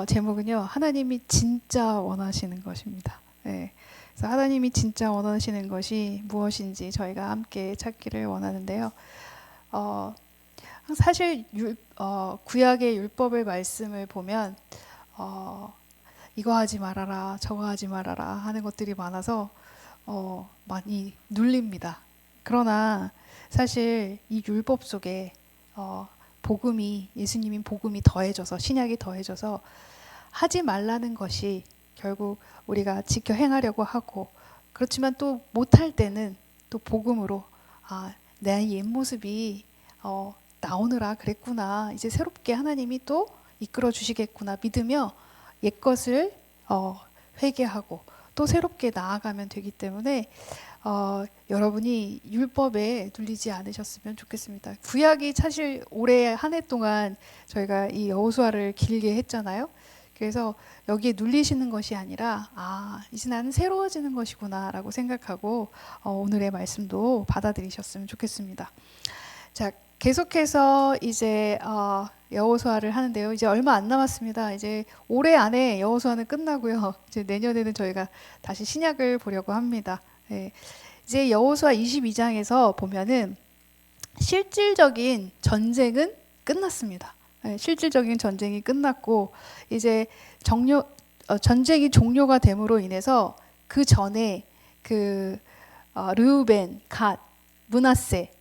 제목은요, 하나님이 진짜 원하시는 것입니다. 네. 그래서 하나님이 진짜 원하시는 것이 무엇인지 저희가 함께 찾기를 원하는데요. 어, 사실 구약의 율법의 말씀을 보면 어, 이거 하지 말아라, 저거 하지 말아라 하는 것들이 많아서 많이 눌립니다. 그러나 사실 이 율법 속에 예수님인 복음이 더해져서, 신약이 더해져서 하지 말라는 것이 결국 우리가 지켜 행하려고 하고, 그렇지만 또 못할 때는 또 복음으로 내 옛 모습이 나오느라 그랬구나, 이제 새롭게 하나님이 또 이끌어 주시겠구나 믿으며 옛 것을 회개하고 또 새롭게 나아가면 되기 때문에 여러분이 율법에 눌리지 않으셨으면 좋겠습니다. 구약이 사실 올해 한 해 동안 저희가 이 여호수아를 길게 했잖아요. 그래서 여기에 눌리시는 것이 아니라 이제 나는 새로워지는 것이구나 라고 생각하고 오늘의 말씀도 받아들이셨으면 좋겠습니다. 자, 계속해서 이제 여호수아를 하는데요. 이제 얼마 안 남았습니다. 이제 올해 안에 여호수아는 끝나고요. 이제 내년에는 저희가 다시 신약을 보려고 합니다. 네. 이제 여호수아 22장에서 보면은 실질적인 전쟁은 끝났습니다. 네, 실질적인 전쟁이 끝났고 이제 전쟁이 종료가 됨으로 인해서 그 전에 르우벤, 갓, 므낫세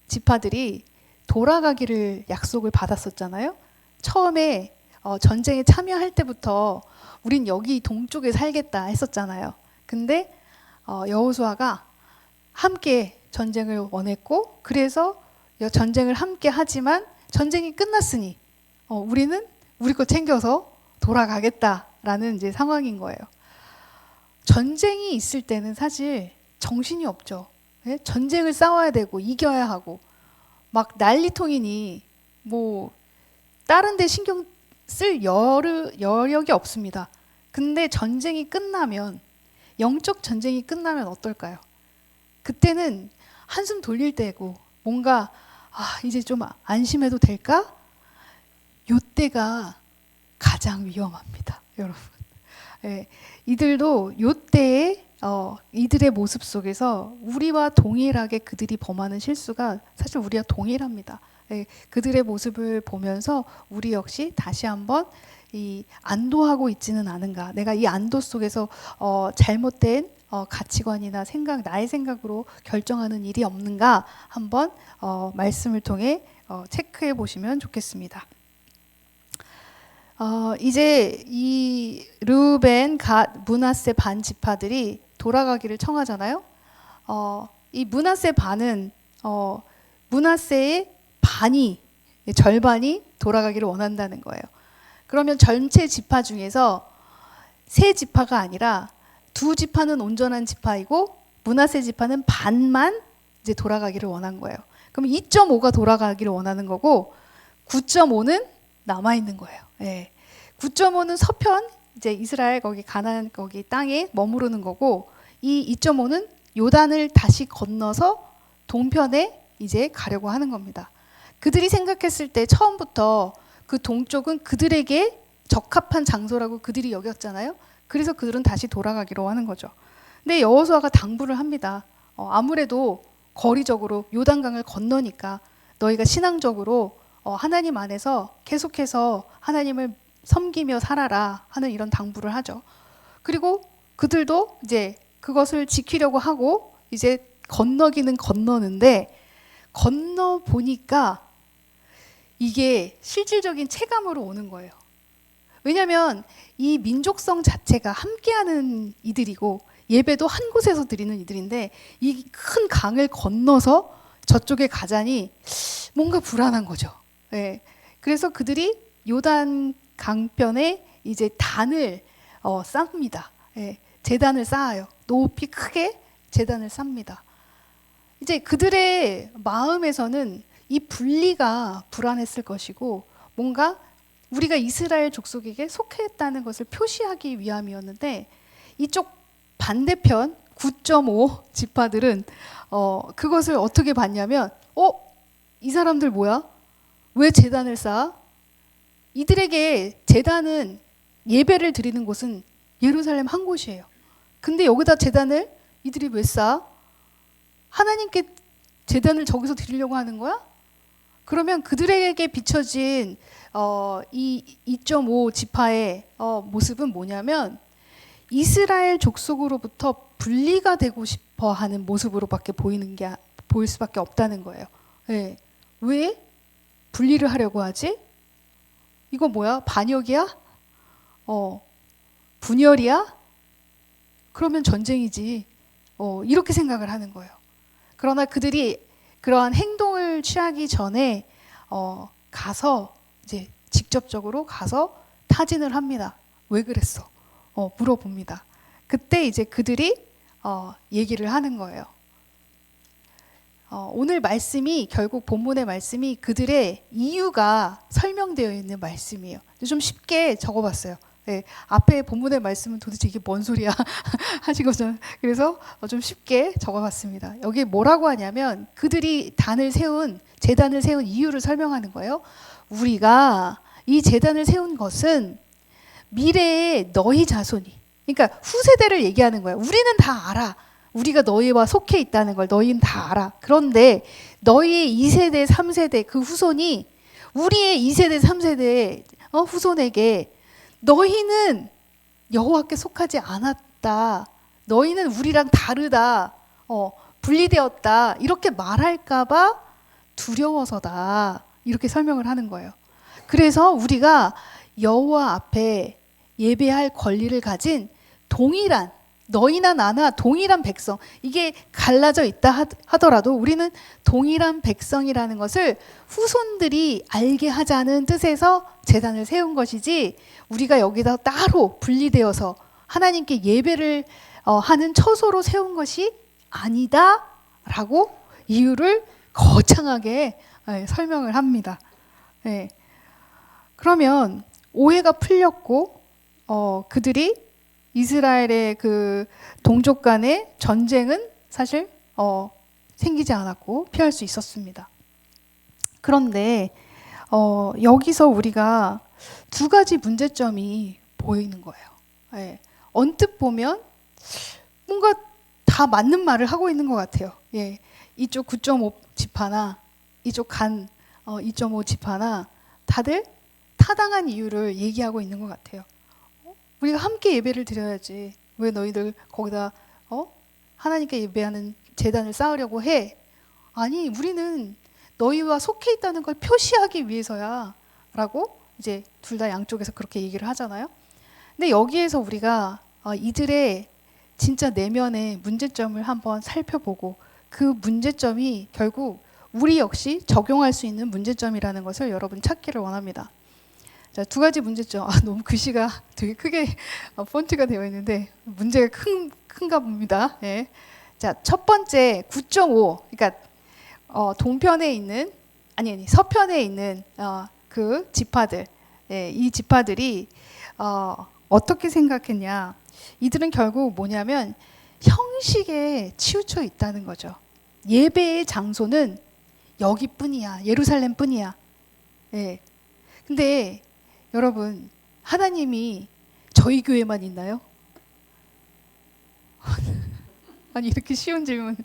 지파들이 돌아가기를 약속을 받았었잖아요. 처음에 전쟁에 참여할 때부터 우린 여기 동쪽에 살겠다 했었잖아요. 근데 여호수아가 함께 전쟁을 원했고, 그래서 전쟁을 함께 하지만 전쟁이 끝났으니 우리는 우리 거 챙겨서 돌아가겠다라는 이제 상황인 거예요. 전쟁이 있을 때는 사실 정신이 없죠. 네? 전쟁을 싸워야 되고 이겨야 하고 막 난리통이니 뭐 다른 데 신경 쓸 여력이 없습니다. 근데 전쟁이 끝나면, 영적 전쟁이 끝나면 어떨까요? 그때는 한숨 돌릴 때고 뭔가 이제 좀 안심해도 될까? 요때가 가장 위험합니다, 여러분. 네, 이들도 요때에 이들의 모습 속에서 우리와 동일하게 그들이 범하는 실수가 사실 우리와 동일합니다. 네, 그들의 모습을 보면서 우리 역시 다시 한번 이 안도하고 있지는 않은가, 내가 이 안도 속에서 잘못된 가치관이나 나의 생각으로 결정하는 일이 없는가 한번 말씀을 통해 체크해 보시면 좋겠습니다. 이제 이 르우벤, 갓, 므낫세 반 지파들이 돌아가기를 청하잖아요. 이 므낫세 반은 므낫세의 절반이 돌아가기를 원한다는 거예요. 그러면 전체 지파 중에서 세 지파가 아니라 두 지파는 온전한 지파이고 므낫세 지파는 반만 이제 돌아가기를 원한 거예요. 그럼 2.5가 돌아가기를 원하는 거고 9.5는 남아 있는 거예요. 예. 9.5는 서편, 이제 이스라엘 거기 가나안 거기 땅에 머무르는 거고, 이 2.5는 요단을 다시 건너서 동편에 이제 가려고 하는 겁니다. 그들이 생각했을 때 처음부터 그 동쪽은 그들에게 적합한 장소라고 그들이 여겼잖아요. 그래서 그들은 다시 돌아가기로 하는 거죠. 근데 여호수아가 당부를 합니다. 아무래도 거리적으로 요단강을 건너니까 너희가 신앙적으로 하나님 안에서 계속해서 하나님을 섬기며 살아라 하는 이런 당부를 하죠. 그리고 그들도 이제 그것을 지키려고 하고 이제 건너기는 건너는데, 건너 보니까 이게 실질적인 체감으로 오는 거예요. 왜냐하면 이 민족성 자체가 함께하는 이들이고 예배도 한 곳에서 드리는 이들인데, 이 큰 강을 건너서 저쪽에 가자니 뭔가 불안한 거죠. 네. 그래서 그들이 요단 강변에 이제 단을 쌓습니다. 네. 제단을 쌓아요. 높이 크게 제단을 쌓습니다. 이제 그들의 마음에서는 이 분리가 불안했을 것이고, 뭔가 우리가 이스라엘 족속에게 속했다는 것을 표시하기 위함이었는데, 이쪽 반대편 9.5 지파들은 그것을 어떻게 봤냐면, 이 사람들 뭐야? 왜 제단을 쌓아? 이들에게 제단은 예배를 드리는 곳은 예루살렘 한 곳이에요. 근데 여기다 제단을 이들이 왜 쌓아? 하나님께 제단을 저기서 드리려고 하는 거야? 그러면 그들에게 비춰진 이 2.5 지파의 모습은 뭐냐면 이스라엘 족속으로부터 분리가 되고 싶어 하는 모습으로밖에 보일 수밖에 없다는 거예요. 네. 왜 분리를 하려고 하지? 이거 뭐야? 반역이야? 분열이야? 그러면 전쟁이지. 이렇게 생각을 하는 거예요. 그러나 그들이 그러한 행동을 취하기 전에 가서 이제 직접적으로 가서 타진을 합니다. 왜 그랬어? 물어봅니다. 그때 이제 그들이 얘기를 하는 거예요. 오늘 말씀이 결국 본문의 말씀이 그들의 이유가 설명되어 있는 말씀이에요. 좀 쉽게 적어봤어요. 네, 앞에 본문의 말씀은 도대체 이게 뭔 소리야 하시거든요. 그래서 좀 쉽게 적어봤습니다. 여기 뭐라고 하냐면 그들이 제단을 세운 이유를 설명하는 거예요. 우리가 이 제단을 세운 것은 미래의 너희 자손이, 그러니까 후세대를 얘기하는 거예요. 우리는 다 알아. 우리가 너희와 속해 있다는 걸 너희는 다 알아. 그런데 너희의 2세대, 3세대 그 후손이 우리의 2세대, 3세대 후손에게 너희는 여호와께 속하지 않았다. 너희는 우리랑 다르다. 분리되었다. 이렇게 말할까봐 두려워서다. 이렇게 설명을 하는 거예요. 그래서 우리가 여호와 앞에 예배할 권리를 가진 동일한, 너희나 나나 동일한 백성, 이게 갈라져 있다 하더라도 우리는 동일한 백성이라는 것을 후손들이 알게 하자는 뜻에서 제단을 세운 것이지, 우리가 여기다 따로 분리되어서 하나님께 예배를 하는 처소로 세운 것이 아니다라고 이유를 거창하게 설명을 합니다. 네. 그러면 오해가 풀렸고 그들이 이스라엘의 그 동족 간의 전쟁은 사실 생기지 않았고 피할 수 있었습니다. 그런데 여기서 우리가 두 가지 문제점이 보이는 거예요. 예. 언뜻 보면 뭔가 다 맞는 말을 하고 있는 것 같아요. 예. 이쪽 9.5 지파나 이쪽 간 2.5 지파나 다들 타당한 이유를 얘기하고 있는 것 같아요. 우리가 함께 예배를 드려야지. 왜 너희들 거기다 하나님께 예배하는 제단을 쌓으려고 해? 아니, 우리는 너희와 속해 있다는 걸 표시하기 위해서야 라고 이제 둘 다 양쪽에서 그렇게 얘기를 하잖아요. 근데 여기에서 우리가 이들의 진짜 내면의 문제점을 한번 살펴보고 그 문제점이 결국 우리 역시 적용할 수 있는 문제점이라는 것을 여러분 찾기를 원합니다. 자, 두 가지 문제점. 너무 글씨가 되게 크게 폰트가 되어 있는데 문제가 큰가 봅니다. 예. 자, 첫 번째 9.5. 그러니까 동편에 있는 아니 서편에 있는 그 지파들. 예, 이 지파들이 어떻게 생각했냐? 이들은 결국 뭐냐면 형식에 치우쳐 있다는 거죠. 예배의 장소는 여기뿐이야. 예루살렘뿐이야. 예. 근데 여러분, 하나님이 저희 교회만 있나요? 아니, 이렇게 쉬운 질문.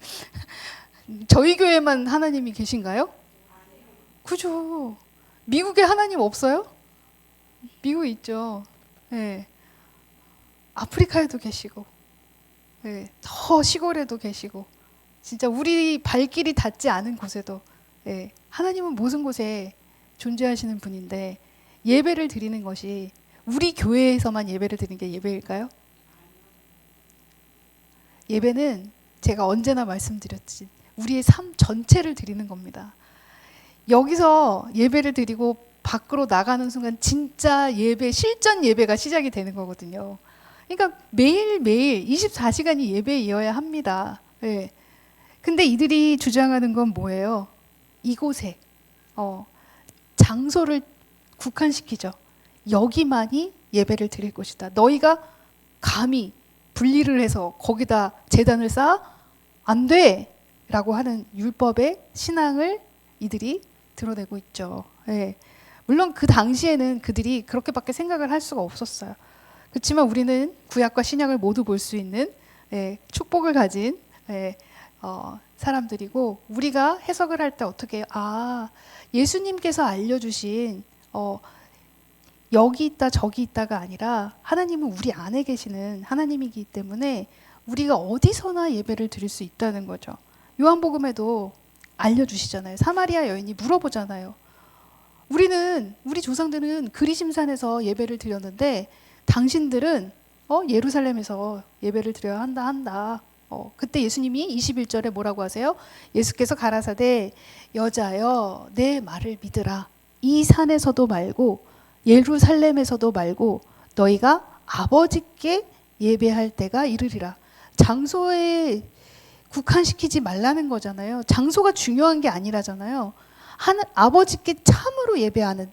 저희 교회만 하나님이 계신가요? 그죠. 미국에 하나님 없어요? 미국에 있죠. 네. 아프리카에도 계시고, 네. 더 시골에도 계시고, 진짜 우리 발길이 닿지 않은 곳에도, 네. 하나님은 모든 곳에 존재하시는 분인데, 예배를 드리는 것이 우리 교회에서만 예배를 드리는 게 예배일까요? 예배는 제가 언제나 말씀드렸지, 우리의 삶 전체를 드리는 겁니다. 여기서 예배를 드리고 밖으로 나가는 순간 진짜 예배, 실전 예배가 시작이 되는 거거든요. 그러니까 매일매일 24시간이 예배이어야 합니다. 네. 근데 이들이 주장하는 건 뭐예요? 이곳에 장소를 국한시키죠. 여기만이 예배를 드릴 곳이다. 너희가 감히 분리를 해서 거기다 제단을 쌓아? 안 돼! 라고 하는 율법의 신앙을 이들이 드러내고 있죠. 예. 물론 그 당시에는 그들이 그렇게밖에 생각을 할 수가 없었어요. 그렇지만 우리는 구약과 신약을 모두 볼 수 있는 축복을 가진 사람들이고, 우리가 해석을 할 때 어떻게 해요? 예수님께서 알려주신 여기 있다 저기 있다가 아니라 하나님은 우리 안에 계시는 하나님이기 때문에 우리가 어디서나 예배를 드릴 수 있다는 거죠. 요한복음에도 알려주시잖아요. 사마리아 여인이 물어보잖아요. 우리 조상들은 그리심산에서 예배를 드렸는데 당신들은 예루살렘에서 예배를 드려야 한다. 그때 예수님이 21절에 뭐라고 하세요? 예수께서 가라사대 여자여 내 말을 믿으라. 이 산에서도 말고 예루살렘에서도 말고 너희가 아버지께 예배할 때가 이르리라. 장소에 국한시키지 말라는 거잖아요. 장소가 중요한 게 아니라잖아요. 아버지께 참으로 예배하는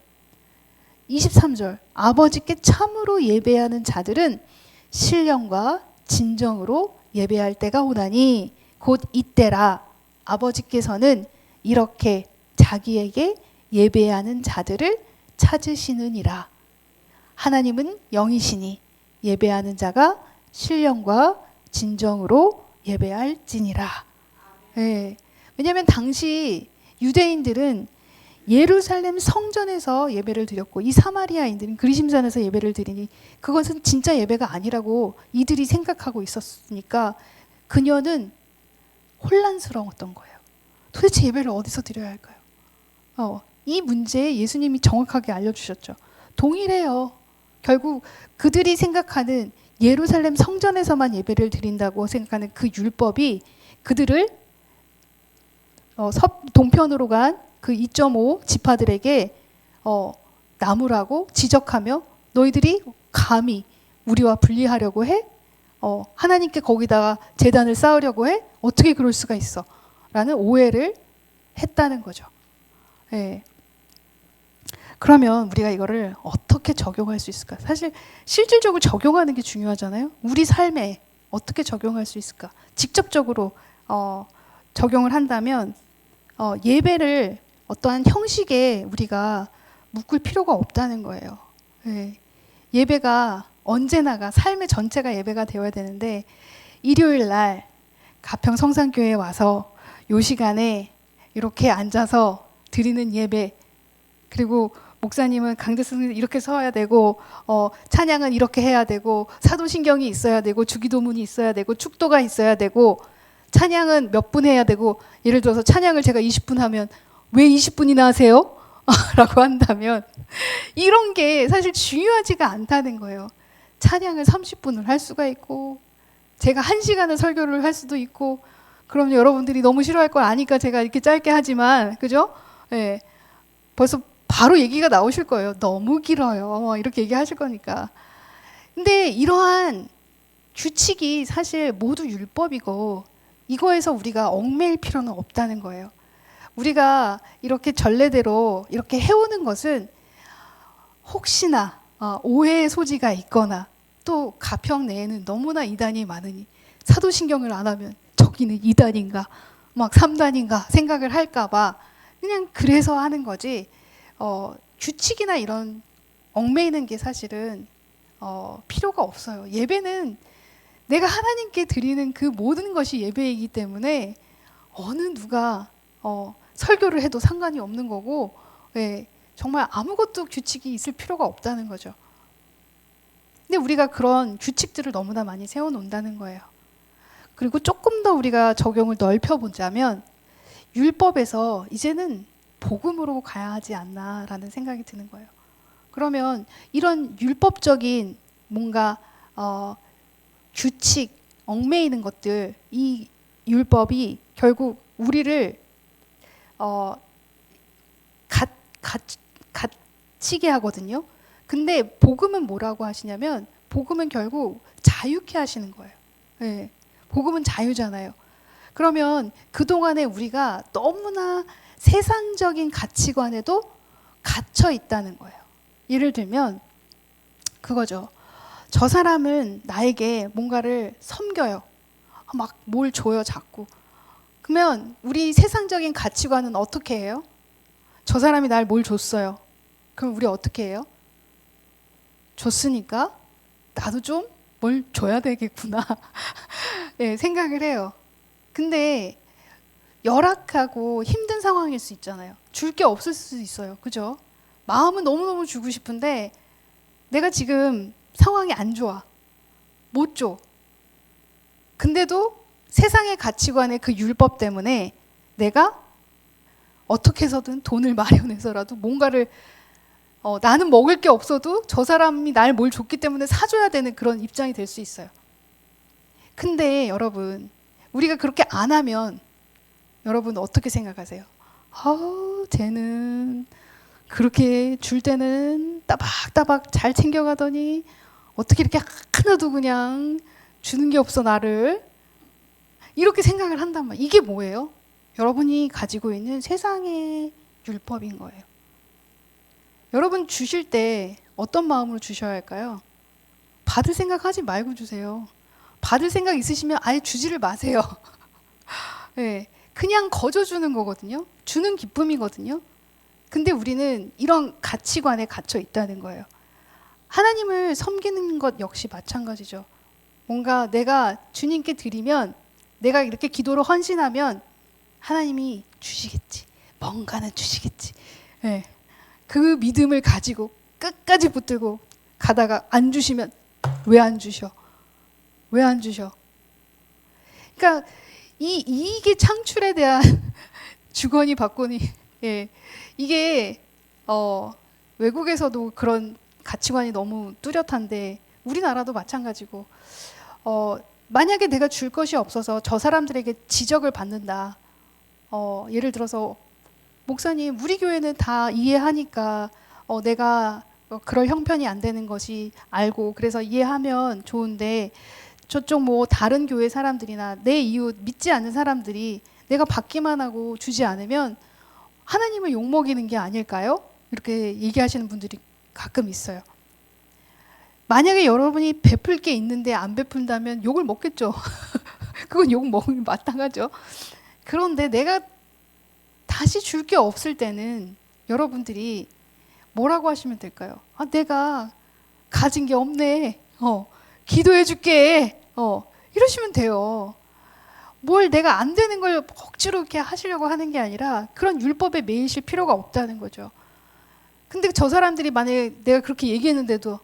23절 아버지께 참으로 예배하는 자들은 신령과 진정으로 예배할 때가 오나니 곧 이때라. 아버지께서는 이렇게 자기에게 예배하는 자들을 찾으시느니라. 하나님은 영이시니 예배하는 자가 신령과 진정으로 예배할지니라. 왜냐하면 당시 유대인들은 예루살렘 성전에서 예배를 드렸고 이 사마리아인들은 그리심산에서 예배를 드리니 그것은 진짜 예배가 아니라고 이들이 생각하고 있었으니까 그녀는 혼란스러웠던 거예요. 도대체 예배를 어디서 드려야 할까요? 이 문제에 예수님이 정확하게 알려주셨죠. 동일해요. 결국 그들이 생각하는 예루살렘 성전에서만 예배를 드린다고 생각하는 그 율법이 그들을 동편으로 간 그 2.5 지파들에게 나무라고 지적하며 너희들이 감히 우리와 분리하려고 해? 하나님께 거기다가 제단을 쌓으려고 해? 어떻게 그럴 수가 있어? 라는 오해를 했다는 거죠. 그러면 우리가 이거를 어떻게 적용할 수 있을까? 사실 실질적으로 적용하는 게 중요하잖아요. 우리 삶에 어떻게 적용할 수 있을까? 직접적으로 적용을 한다면 예배를 어떠한 형식에 우리가 묶을 필요가 없다는 거예요. 예배가 언제나가 삶의 전체가 예배가 되어야 되는데 일요일 날 가평 성산교회에 와서 요 시간에 이렇게 앉아서 드리는 예배, 그리고 목사님은 강대승 이렇게 서야 되고 찬양은 이렇게 해야 되고 사도신경이 있어야 되고 주기도문이 있어야 되고 축도가 있어야 되고 찬양은 몇 분 해야 되고, 예를 들어서 찬양을 제가 20분 하면 왜 20분이나 하세요? 라고 한다면 이런 게 사실 중요하지가 않다는 거예요. 찬양을 30분을 할 수가 있고 제가 1시간을 설교를 할 수도 있고, 그럼 여러분들이 너무 싫어할 걸 아니까 제가 이렇게 짧게 하지만, 그죠? 벌써 바로 얘기가 나오실 거예요. 너무 길어요. 이렇게 얘기하실 거니까. 근데 이러한 규칙이 사실 모두 율법이고 이거에서 우리가 얽매일 필요는 없다는 거예요. 우리가 이렇게 전례대로 이렇게 해오는 것은 혹시나 오해의 소지가 있거나 또 가평 내에는 너무나 이단이 많으니 사도신경을 안 하면 저기는 2단인가 막 3단인가 생각을 할까 봐 그냥 그래서 하는 거지, 규칙이나 이런 얽매이는 게 사실은 필요가 없어요. 예배는 내가 하나님께 드리는 그 모든 것이 예배이기 때문에 어느 누가 설교를 해도 상관이 없는 거고, 정말 아무것도 규칙이 있을 필요가 없다는 거죠. 근데 우리가 그런 규칙들을 너무나 많이 세워놓는다는 거예요. 그리고 조금 더 우리가 적용을 넓혀보자면 율법에서 이제는 복음으로 가야 하지 않나라는 생각이 드는 거예요. 그러면 이런 율법적인 뭔가 규칙, 얽매이는 것들, 이 율법이 결국 우리를 갇히게 하거든요. 근데 복음은 뭐라고 하시냐면 복음은 결국 자유케 하시는 거예요. 복음은 자유잖아요. 그러면 그동안에 우리가 너무나 세상적인 가치관에도 갇혀 있다는 거예요. 예를 들면 그거죠. 저 사람은 나에게 뭔가를 섬겨요. 막 뭘 줘요, 자꾸. 그러면 우리 세상적인 가치관은 어떻게 해요? 저 사람이 날 뭘 줬어요. 그럼 우리 어떻게 해요? 줬으니까 나도 좀 뭘 줘야 되겠구나 예, 생각을 해요. 근데 열악하고 힘든 상황일 수 있잖아요. 줄 게 없을 수 있어요. 그죠? 마음은 너무너무 주고 싶은데 내가 지금 상황이 안 좋아. 못 줘. 근데도 세상의 가치관의 그 율법 때문에 내가 어떻게 해서든 돈을 마련해서라도 뭔가를 나는 먹을 게 없어도 저 사람이 날 뭘 줬기 때문에 사줘야 되는 그런 입장이 될 수 있어요. 근데 여러분, 우리가 그렇게 안 하면 여러분 어떻게 생각하세요? 쟤는 그렇게 줄 때는 따박따박 잘 챙겨가더니 어떻게 이렇게 하나도 그냥 주는 게 없어 나를. 이렇게 생각을 한단 말이에요. 이게 뭐예요? 여러분이 가지고 있는 세상의 율법인 거예요. 여러분 주실 때 어떤 마음으로 주셔야 할까요? 받을 생각하지 말고 주세요. 받을 생각 있으시면 아예 주지를 마세요. 네, 그냥 거저 주는 거거든요. 주는 기쁨이거든요. 근데 우리는 이런 가치관에 갇혀 있다는 거예요. 하나님을 섬기는 것 역시 마찬가지죠. 뭔가 내가 주님께 드리면, 내가 이렇게 기도로 헌신하면 하나님이 주시겠지. 뭔가는 주시겠지. 네. 그 믿음을 가지고 끝까지 붙들고 가다가 안 주시면 왜 안 주셔? 왜 안 주셔? 그러니까 이 이익의 창출에 대한 주거니 받거니, 예, 이게 외국에서도 그런 가치관이 너무 뚜렷한데 우리나라도 마찬가지고, 만약에 내가 줄 것이 없어서 저 사람들에게 지적을 받는다. 예를 들어서 목사님, 우리 교회는 다 이해하니까 내가 그럴 형편이 안 되는 것이 알고 그래서 이해하면 좋은데 저쪽 뭐 다른 교회 사람들이나 내 이웃 믿지 않는 사람들이 내가 받기만 하고 주지 않으면 하나님을 욕먹이는 게 아닐까요? 이렇게 얘기하시는 분들이 가끔 있어요. 만약에 여러분이 베풀 게 있는데 안 베푼다면 욕을 먹겠죠. 그건 욕 먹으면 마땅하죠. 그런데 내가 다시 줄 게 없을 때는 여러분들이 뭐라고 하시면 될까요? 내가 가진 게 없네. 기도해 줄게. 이러시면 돼요. 뭘 내가 안 되는 걸 억지로 이렇게 하시려고 하는 게 아니라 그런 율법에 매이실 필요가 없다는 거죠. 근데 저 사람들이 만약에 내가 그렇게 얘기했는데도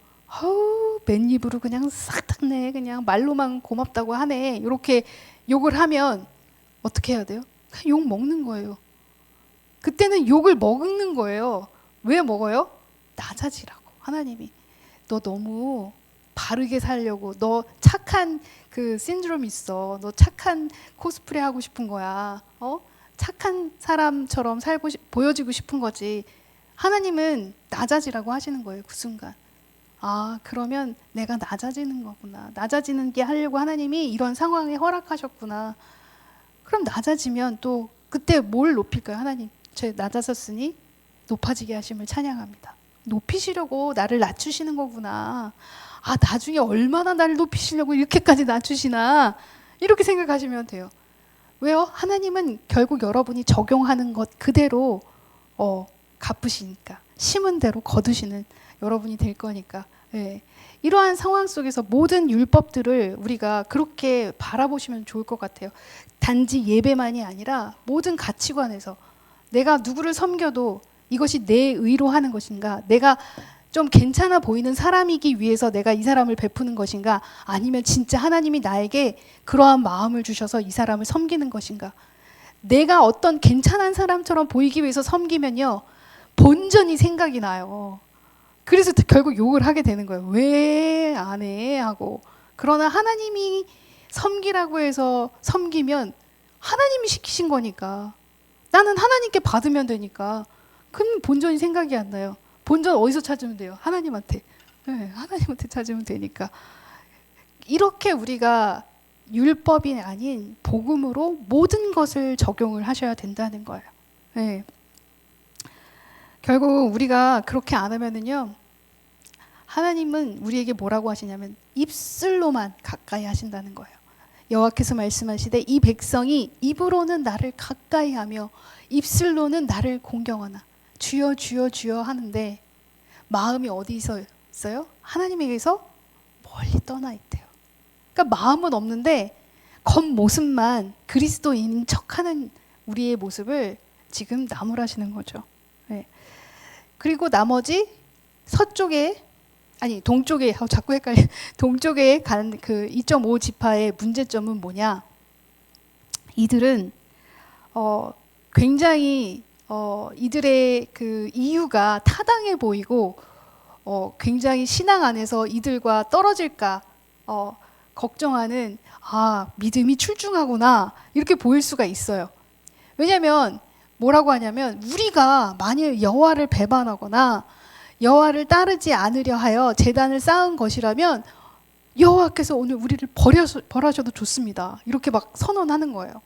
맨입으로 그냥 싹 닦네. 그냥 말로만 고맙다고 하네. 이렇게 욕을 하면 어떻게 해야 돼요? 그냥 욕 먹는 거예요. 그때는 욕을 먹는 거예요. 왜 먹어요? 낮아지라고. 하나님이 너 너무 바르게 살려고, 너 착한 그 신드롬 있어. 너 착한 코스프레 하고 싶은 거야. 착한 사람처럼 보여지고 싶은 거지. 하나님은 낮아지라고 하시는 거예요. 그 순간. 그러면 내가 낮아지는 거구나. 낮아지는 게 하려고 하나님이 이런 상황에 허락하셨구나. 그럼 낮아지면 또 그때 뭘 높일까요? 하나님, 저 낮아졌으니 높아지게 하심을 찬양합니다. 높이시려고 나를 낮추시는 거구나. 나중에 얼마나 나를 높이시려고 이렇게까지 낮추시나. 이렇게 생각하시면 돼요. 왜요? 하나님은 결국 여러분이 적용하는 것 그대로 갚으시니까. 심은 대로 거두시는 여러분이 될 거니까. 네. 이러한 상황 속에서 모든 율법들을 우리가 그렇게 바라보시면 좋을 것 같아요. 단지 예배만이 아니라 모든 가치관에서 내가 누구를 섬겨도 이것이 내 의로 하는 것인가, 내가 좀 괜찮아 보이는 사람이기 위해서 내가 이 사람을 베푸는 것인가, 아니면 진짜 하나님이 나에게 그러한 마음을 주셔서 이 사람을 섬기는 것인가. 내가 어떤 괜찮은 사람처럼 보이기 위해서 섬기면요, 본전이 생각이 나요. 그래서 결국 욕을 하게 되는 거예요. 왜 안 해? 하고. 그러나 하나님이 섬기라고 해서 섬기면 하나님이 시키신 거니까, 나는 하나님께 받으면 되니까, 그럼 본전이 생각이 안 나요. 본전 어디서 찾으면 돼요? 하나님한테. 네, 하나님한테 찾으면 되니까. 이렇게 우리가 율법이 아닌 복음으로 모든 것을 적용을 하셔야 된다는 거예요. 네. 결국 우리가 그렇게 안 하면은요, 하나님은 우리에게 뭐라고 하시냐면 입술로만 가까이 하신다는 거예요. 여호와께서 말씀하시되 이 백성이 입으로는 나를 가까이 하며 입술로는 나를 공경하나. 주여 주여 주여 하는데 마음이 어디서 있어요? 하나님에게서 멀리 떠나 있대요. 그러니까 마음은 없는데 겉모습만 그리스도인인 척하는 우리의 모습을 지금 나무라시는 거죠. 네. 그리고 나머지 동쪽에 자꾸 헷갈려. 동쪽에 가는 그 2.5 지파의 문제점은 뭐냐? 이들은 굉장히 이들의 그 이유가 타당해 보이고 굉장히 신앙 안에서 이들과 떨어질까 걱정하는 믿음이 출중하구나 이렇게 보일 수가 있어요. 왜냐하면 뭐라고 하냐면 우리가 만일 여호와를 배반하거나 여호와를 따르지 않으려 하여 제단을 쌓은 것이라면 여호와께서 오늘 우리를 벌하셔도 좋습니다. 이렇게 막 선언하는 거예요.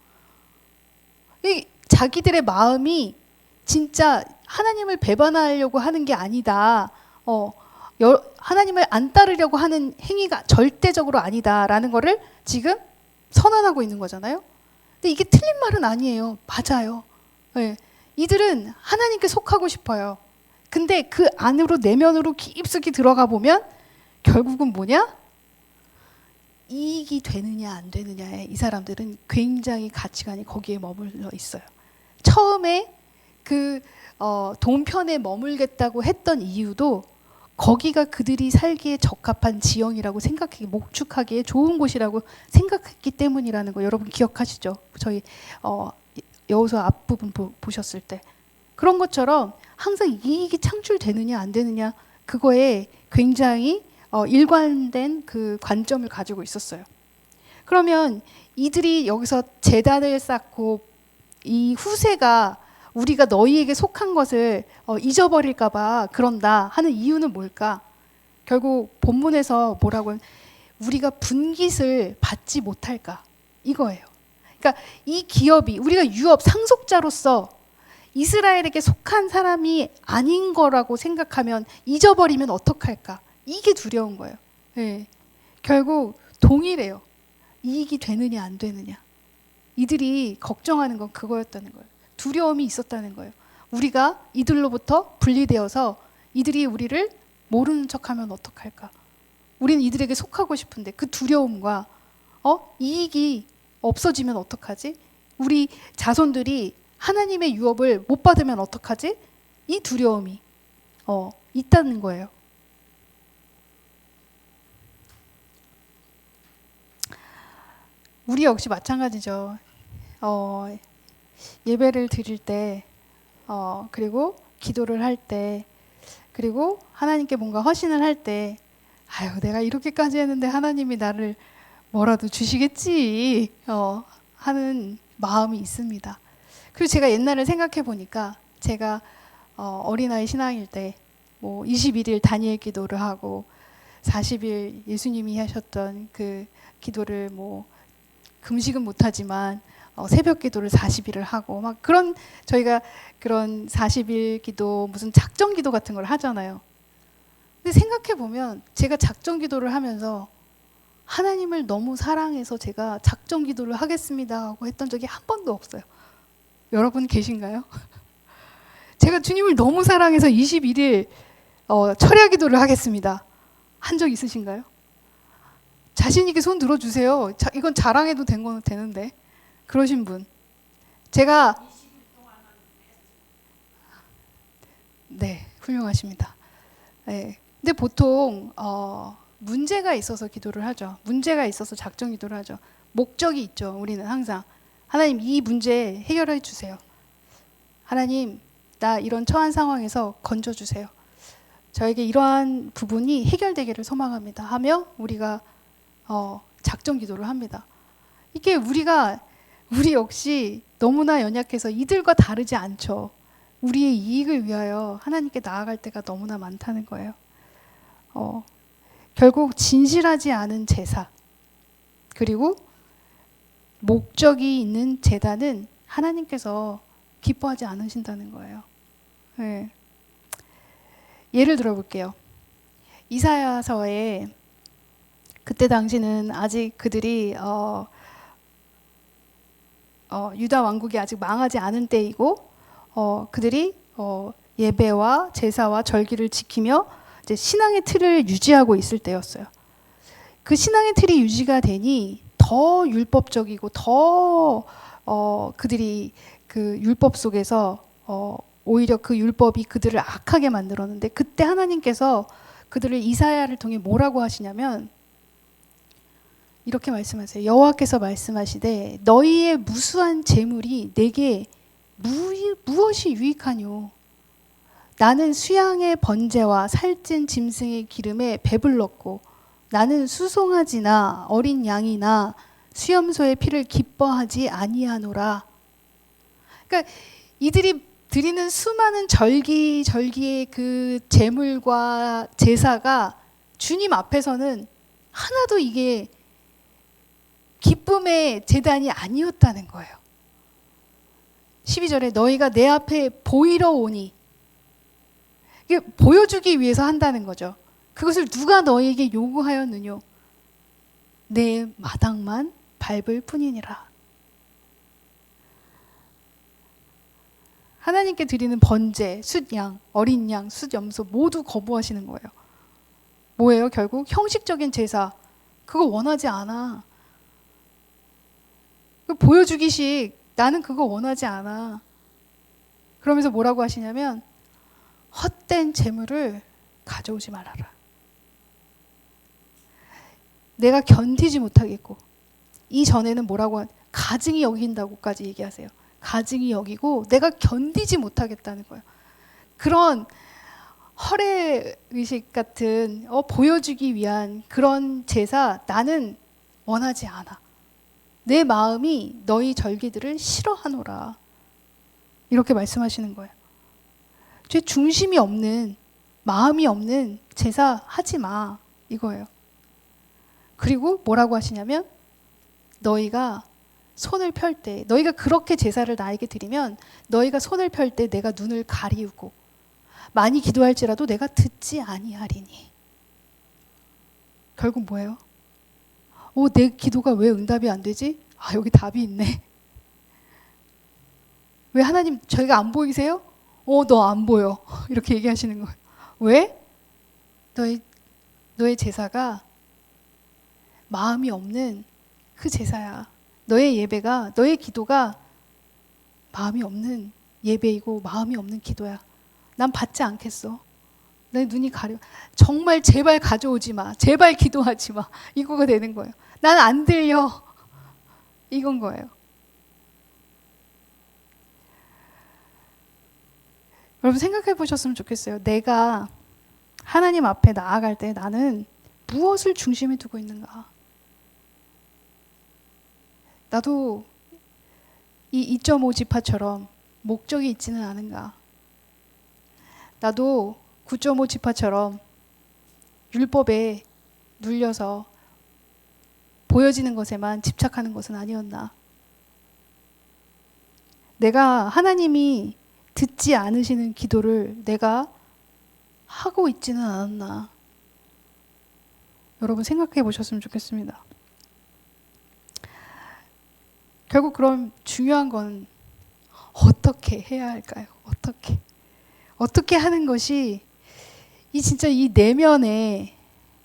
자기들의 마음이 진짜 하나님을 배반하려고 하는 게 아니다. 하나님을 안 따르려고 하는 행위가 절대적으로 아니다라는 거를 지금 선언하고 있는 거잖아요. 근데 이게 틀린 말은 아니에요. 맞아요. 네. 이들은 하나님께 속하고 싶어요. 근데 그 안으로 내면으로 깊숙이 들어가 보면 결국은 뭐냐? 이익이 되느냐 안 되느냐에 이 사람들은 굉장히 가치관이 거기에 머물러 있어요. 처음에 그 동편에 머물겠다고 했던 이유도 거기가 그들이 살기에 적합한 지형이라고 생각하기, 목축하기에 좋은 곳이라고 생각했기 때문이라는 거 여러분 기억하시죠? 저희 여호수아 앞부분 보셨을 때 그런 것처럼 항상 이익이 창출되느냐 안 되느냐 그거에 굉장히 일관된 그 관점을 가지고 있었어요. 그러면 이들이 여기서 제단을 쌓고 이 후세가 우리가 너희에게 속한 것을 잊어버릴까 봐 그런다 하는 이유는 뭘까? 결국 본문에서 뭐라고 하면 우리가 분깃을 받지 못할까? 이거예요. 그러니까 이 기업이 우리가 유업 상속자로서 이스라엘에게 속한 사람이 아닌 거라고 생각하면 잊어버리면 어떡할까? 이게 두려운 거예요. 네. 결국 동일해요. 이익이 되느냐 안 되느냐. 이들이 걱정하는 건 그거였다는 거예요. 두려움이 있었다는 거예요. 우리가 이들로부터 분리되어서 이들이 우리를 모르는 척하면 어떡할까? 우리는 이들에게 속하고 싶은데 그 두려움과 이익이 없어지면 어떡하지? 우리 자손들이 하나님의 유업을 못 받으면 어떡하지? 이 두려움이 있다는 거예요. 우리 역시 마찬가지죠. 예배를 드릴 때, 그리고 기도를 할 때, 그리고 하나님께 뭔가 헌신을 할 때, 내가 이렇게까지 했는데 하나님이 나를 뭐라도 주시겠지 하는 마음이 있습니다. 그리고 제가 옛날을 생각해 보니까 제가 어린아이 신앙일 때 뭐 21일 다니엘 기도를 하고 40일 예수님이 하셨던 그 기도를 뭐 금식은 못하지만 새벽 기도를 40일을 하고 막 저희가 그런 40일 기도 무슨 작정 기도 같은 걸 하잖아요. 근데 생각해 보면 제가 작정 기도를 하면서 하나님을 너무 사랑해서 제가 작정 기도를 하겠습니다 하고 했던 적이 한 번도 없어요. 여러분 계신가요? 제가 주님을 너무 사랑해서 21일 철야 기도를 하겠습니다 한 적 있으신가요? 자신 있게 손 들어주세요. 이건 자랑해도 되는데 그러신 분. 제가 네, 훌륭하십니다. 네. 근데 보통 문제가 있어서 기도를 하죠. 문제가 있어서 작정 기도를 하죠. 목적이 있죠. 우리는 항상 하나님 이 문제 해결해 주세요. 하나님 나 이런 처한 상황에서 건져 주세요. 저에게 이러한 부분이 해결되기를 소망합니다 하며 우리가 작정 기도를 합니다. 이게 우리 역시 너무나 연약해서 이들과 다르지 않죠. 우리의 이익을 위하여 하나님께 나아갈 때가 너무나 많다는 거예요. 결국 진실하지 않은 제사 그리고 목적이 있는 제단은 하나님께서 기뻐하지 않으신다는 거예요. 네. 예를 들어볼게요. 이사야서에 그때 당시는 아직 그들이 유다 왕국이 아직 망하지 않은 때이고 그들이 예배와 제사와 절기를 지키며 이제 신앙의 틀을 유지하고 있을 때였어요. 그 신앙의 틀이 유지가 되니 더 율법적이고 더 그들이 그 율법 속에서 오히려 그 율법이 그들을 악하게 만들었는데, 그때 하나님께서 그들을 이사야를 통해 뭐라고 하시냐면 이렇게 말씀하세요. 여호와께서 말씀하시되 너희의 무수한 재물이 내게 무엇이 유익하뇨? 나는 수양의 번제와 살찐 짐승의 기름에 배불렀고 나는 수송아지나 어린 양이나 수염소의 피를 기뻐하지 아니하노라. 그러니까 이들이 드리는 수많은 절기의 그 제물과 제사가 주님 앞에서는 하나도 이게 기쁨의 제단이 아니었다는 거예요. 12절에 너희가 내 앞에 보이러 오니, 이게 보여주기 위해서 한다는 거죠. 그것을 누가 너희에게 요구하였느뇨? 내 마당만 밟을 뿐이니라. 하나님께 드리는 번제, 숫양, 어린 양, 숫염소 모두 거부하시는 거예요. 뭐예요? 결국 형식적인 제사, 그거 원하지 않아. 그 보여주기식, 나는 그거 원하지 않아. 그러면서 뭐라고 하시냐면 헛된 재물을 가져오지 말아라. 내가 견디지 못하겠고, 이전에는 뭐라고 가증히 여긴다고까지 얘기하세요. 가증히 여기고 내가 견디지 못하겠다는 거예요. 그런 허례의식 같은 보여주기 위한 그런 제사 나는 원하지 않아. 내 마음이 너희 절기들을 싫어하노라. 이렇게 말씀하시는 거예요. 죄 중심이 없는, 마음이 없는 제사 하지 마, 이거예요. 그리고 뭐라고 하시냐면 너희가 손을 펼 때, 너희가 그렇게 제사를 나에게 드리면 너희가 손을 펼 때 내가 눈을 가리우고 많이 기도할지라도 내가 듣지 아니하리니. 결국 뭐예요? 내 기도가 왜 응답이 안 되지? 여기 답이 있네. 왜 하나님 저희가 안 보이세요? 너 안 보여. 이렇게 얘기하시는 거예요. 왜? 너의 제사가 마음이 없는 그 제사야. 너의 예배가, 너의 기도가 마음이 없는 예배이고 마음이 없는 기도야. 난 받지 않겠어. 내 눈이 가려. 정말 제발 가져오지 마. 제발 기도하지 마. 이거가 되는 거예요. 난 안 들려. 이건 거예요. 여러분 생각해 보셨으면 좋겠어요. 내가 하나님 앞에 나아갈 때 나는 무엇을 중심에 두고 있는가? 나도 이 2.5 지파처럼 목적이 있지는 않은가? 나도 9.5 지파처럼 율법에 눌려서 보여지는 것에만 집착하는 것은 아니었나? 내가 하나님이 듣지 않으시는 기도를 내가 하고 있지는 않았나? 여러분 생각해 보셨으면 좋겠습니다. 결국 그럼 중요한 건 어떻게 해야 할까요? 어떻게 하는 것이 진짜 이 내면의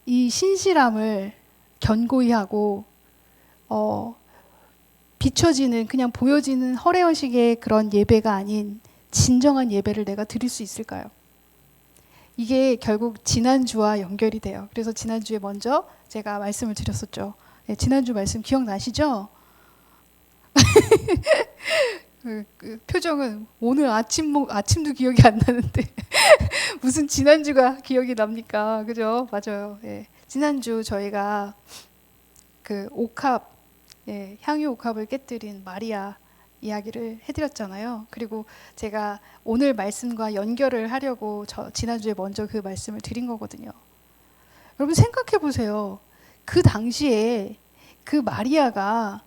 이 신실함을 견고히 하고 비춰지는, 그냥 보여지는 허례허식의 그런 예배가 아닌 진정한 예배를 내가 드릴 수 있을까요? 이게 결국 지난주와 연결이 돼요. 그래서 지난주에 먼저 제가 말씀을 드렸었죠. 네, 지난주 말씀 기억나시죠? 그 표정은 오늘 아침도 기억이 안 나는데 무슨 지난주가 기억이 납니까? 그죠? 맞아요. 예. 지난주 저희가 그 옥합, 향유 옥합을 깨뜨린 마리아 이야기를 해드렸잖아요. 그리고 제가 오늘 말씀과 연결을 하려고 지난주에 먼저 그 말씀을 드린 거거든요. 여러분 생각해 보세요. 그 당시에 그 마리아가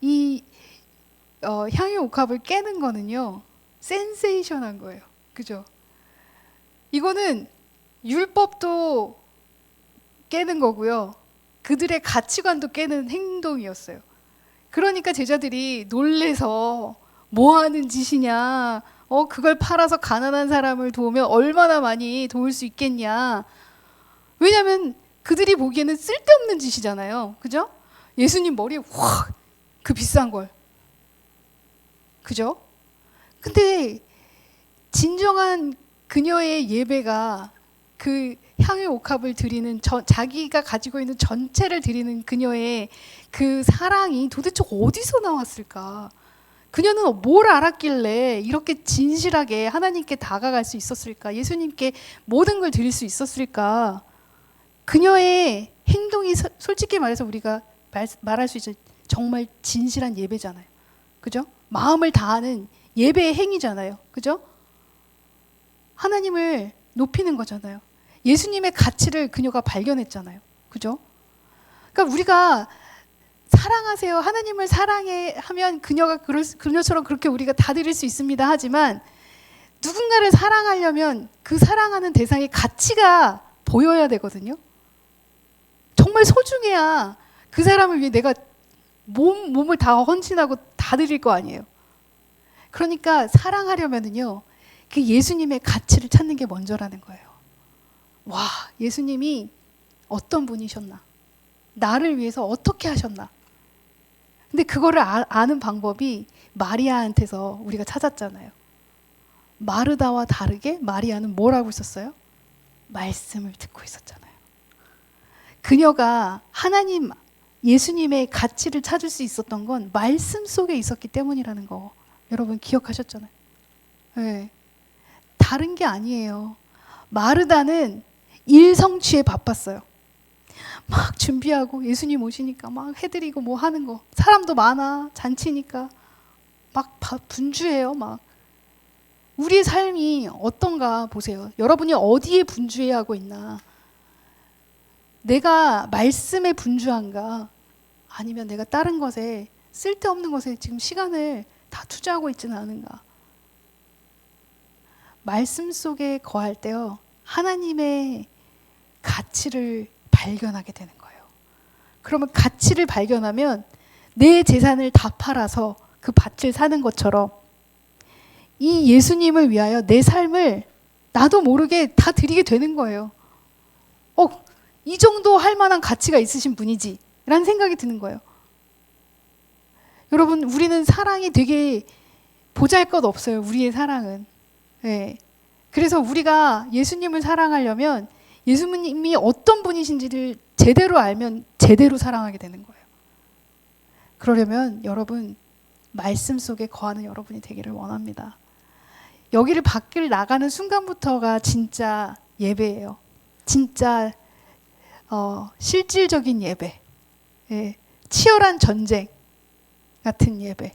이 향유 옥합을 깨는 거는요, 센세이션한 거예요. 그죠? 이거는 율법도 깨는 거고요. 그들의 가치관도 깨는 행동이었어요. 그러니까 제자들이 놀래서 뭐 하는 짓이냐, 그걸 팔아서 가난한 사람을 도우면 얼마나 많이 도울 수 있겠냐. 왜냐하면 그들이 보기에는 쓸데없는 짓이잖아요. 그죠? 예수님 머리에 확 그 비싼 걸. 그죠? 근데 진정한 그녀의 예배가 그 향유 옥합을 드리는 자기가 가지고 있는 전체를 드리는 그녀의 그 사랑이 도대체 어디서 나왔을까? 그녀는 뭘 알았길래 이렇게 진실하게 하나님께 다가갈 수 있었을까? 예수님께 모든 걸 드릴 수 있었을까? 그녀의 행동이 솔직히 말해서 우리가 말할 수 있죠. 정말 진실한 예배잖아요. 그죠? 마음을 다하는 예배의 행위잖아요. 그죠? 하나님을 높이는 거잖아요. 예수님의 가치를 그녀가 발견했잖아요. 그죠? 그러니까 우리가 사랑하세요. 하나님을 사랑해 하면 그녀처럼 그렇게 우리가 다 드릴 수 있습니다. 하지만 누군가를 사랑하려면 그 사랑하는 대상의 가치가 보여야 되거든요. 정말 소중해야 그 사람을 위해 내가 몸을 다 헌신하고 다 드릴 거 아니에요. 그러니까 사랑하려면은요, 그 예수님의 가치를 찾는 게 먼저라는 거예요. 와, 예수님이 어떤 분이셨나? 나를 위해서 어떻게 하셨나? 근데 그거를 아는 방법이 마리아한테서 우리가 찾았잖아요. 마르다와 다르게 마리아는 뭘 하고 있었어요? 말씀을 듣고 있었잖아요. 그녀가 하나님, 예수님의 가치를 찾을 수 있었던 건 말씀 속에 있었기 때문이라는 거 여러분 기억하셨잖아요. 네. 다른 게 아니에요. 마르다는 일 성취에 바빴어요. 막 준비하고 예수님 오시니까 막 해드리고 뭐 하는 거. 사람도 많아. 잔치니까 막 분주해요. 막 우리의 삶이 어떤가 보세요. 여러분이 어디에 분주해 하고 있나? 내가 말씀에 분주한가? 아니면 내가 다른 것에 쓸데없는 것에 지금 시간을 다 투자하고 있지는 않은가? 말씀 속에 거할 때요, 하나님의 가치를 발견하게 되는 거예요. 그러면 가치를 발견하면 내 재산을 다 팔아서 그 밭을 사는 것처럼 이 예수님을 위하여 내 삶을 나도 모르게 다 드리게 되는 거예요. 이 정도 할 만한 가치가 있으신 분이지 라는 생각이 드는 거예요. 여러분, 우리는 사랑이 되게 보잘것없어요. 우리의 사랑은. 네. 그래서 우리가 예수님을 사랑하려면 예수님이 어떤 분이신지를 제대로 알면 제대로 사랑하게 되는 거예요. 그러려면 여러분, 말씀 속에 거하는 여러분이 되기를 원합니다. 여기를 밖을 나가는 순간부터가 진짜 예배예요. 진짜 실질적인 예배. 예, 치열한 전쟁 같은 예배.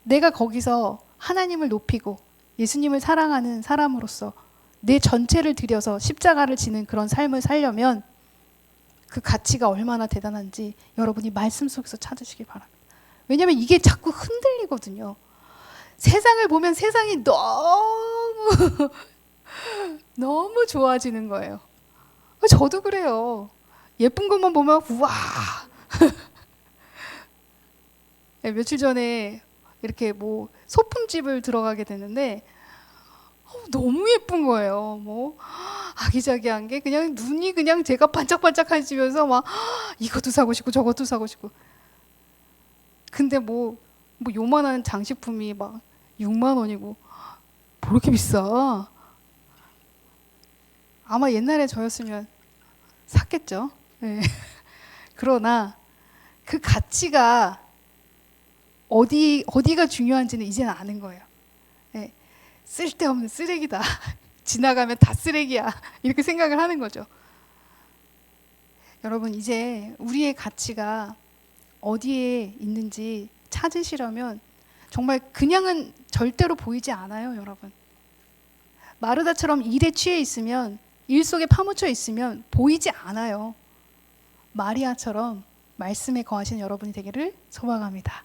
내가 거기서 하나님을 높이고 예수님을 사랑하는 사람으로서 내 전체를 들여서 십자가를 지는 그런 삶을 살려면 그 가치가 얼마나 대단한지 여러분이 말씀 속에서 찾으시기 바랍니다. 왜냐하면 이게 자꾸 흔들리거든요. 세상을 보면 세상이 너무 좋아지는 거예요. 저도 그래요. 예쁜 것만 보면 우와. 며칠 전에 이렇게 뭐 소품집을 들어가게 됐는데 너무 예쁜 거예요. 뭐 아기자기한 게 그냥 눈이 그냥 제가 반짝반짝해지면서 막 이것도 사고 싶고 저것도 사고 싶고. 근데 뭐 요만한 장식품이 막 6만 원이고 뭐 이렇게 비싸? 아마 옛날에 저였으면 샀겠죠. 네. 그러나 그 가치가 어디가 중요한지는 이제는 아는 거예요. 네. 쓸데없는 쓰레기다. 지나가면 다 쓰레기야. 이렇게 생각을 하는 거죠. 여러분, 이제 우리의 가치가 어디에 있는지 찾으시려면 정말 그냥은 절대로 보이지 않아요, 여러분. 마르다처럼 일에 취해 있으면, 일 속에 파묻혀 있으면 보이지 않아요. 마리아처럼 말씀에 거하시는 여러분이 되기를 소망합니다.